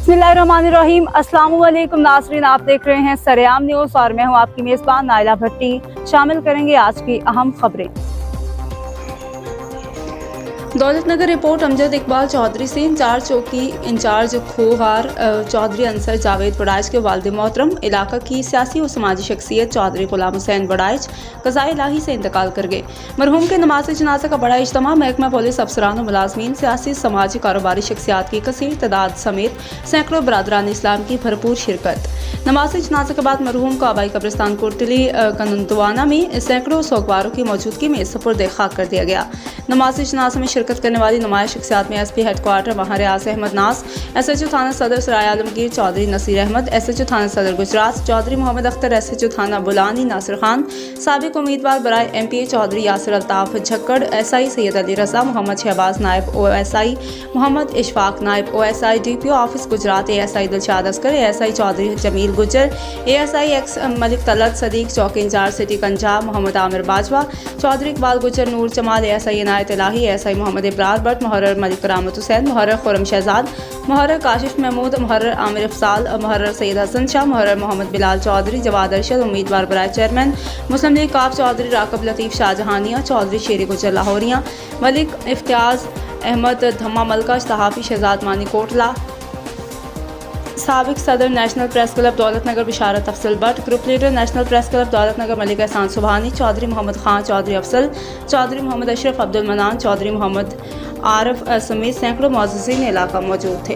बिस्मिल्लाहिर्रहमानिर्रहीम। अस्सलाम वालेकुम नाज़रीन, आप देख रहे हैं सरेआम न्यूज़ और मैं हूं आपकी मेज़बान नाइला भट्टी। शामिल करेंगे आज की अहम खबरें। दौलतनगर रिपोर्ट अमजद इकबाल चौधरी से इंचार्ज चौकी इंचार्ज खोहार चौधरी अंसर जावेद बड़ाइच के वालिद मोहतरम इलाका की सियासी और समाजी शख्सियत चौधरी गुलाम हुसैन बड़ाइच क़ज़ाए इलाही से इंतकाल कर गए। मरहूम के नमाज़ जनाज़ा का बड़ा इज्तिमा महकमा पुलिस अफसरान और मुलाज़मीन, सियासी समाजी कारोबारी शख्सियात की कसीर तादाद समेत सैकड़ों बरादरान इस्लाम की भरपूर शिरकत। नमाज जनाज़ा के बाद मरहूम को आबाई कब्रिस्तान कोटली कनंतवाना में सैकड़ों सोगवारों की मौजूदगी में सुपुर्द खाक कर दिया गया। नमाज जनाज़ा में शिरकत करने वाली नुमाया शख्सियात में एसपी हेडक्वार्टर माहिर रियाज अहमद नास, SHO थाना सदर सराय आलमगीर चौधरी नसीर अहमद, SHO थाना सदर गुजरात चौधरी मोहम्मद अख्तर, SHO थाना बुलानी नासिर खान, साबिक उम्मीदवार बराए MPA चौधरी यासिर अल्ताफ झक्कड़, SI सैयद अली रजा, मोहम्मद शहबाज नायब OSI, Mohammad Ishfaq Naib OSI, DPO office Gujrat ASI Dilshad Askar, ASI Chaudhry Jamil Gujjar, ASI ex Malik Talat Sadiq, चौकी in charge city Punjab Mohammad Amir Bajwa, Chaudhry Iqbal Gujjar, Noor Jamal, ASI इनायत इलाही, ASI मोहम्मद इब्रार भट्ट, मुहर्रर मलिक करामत हुसैन, मुहर्रर खुरम शहजाद, मुहर्रर काशिफ महमूद, मुहर्रर आमिर अफसाल, मुहर्रर सैयद हसन शाह, मुहर्रर मोहम्मद बिलाल चौधरी, जवाद अरशद उम्मीदवार बराए चेयरमैन, मुस्लिम लीग काफ चौधरी राकब लतीफ़ शाहजहानिया, चौधरी शेरी गुजर लाहौरिया, मलिक इफ्तियाज अहमद धम्मा मलका, सहाफ़ी शहजाद मानी कोटला, साबिक सदर national press club Daulatnagar Basharat Afzal Bhatt, group leader national press club Daulatnagar Malik Ehsan Subhani, Chaudhary Mohammad Khan, Chaudhary Afsal, Chaudhary Mohammad Ashraf Abdul मनान, चौधरी मोहम्मद आरफ समेत सैकड़ों मुअज़्ज़िज़ीन इलाका मौजूद थे।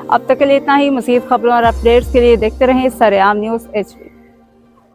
अब तक के लिए इतना ही। मज़ीद खबरों और अपडेट्स के लिए देखते रहें सरेआम न्यूज़ HD।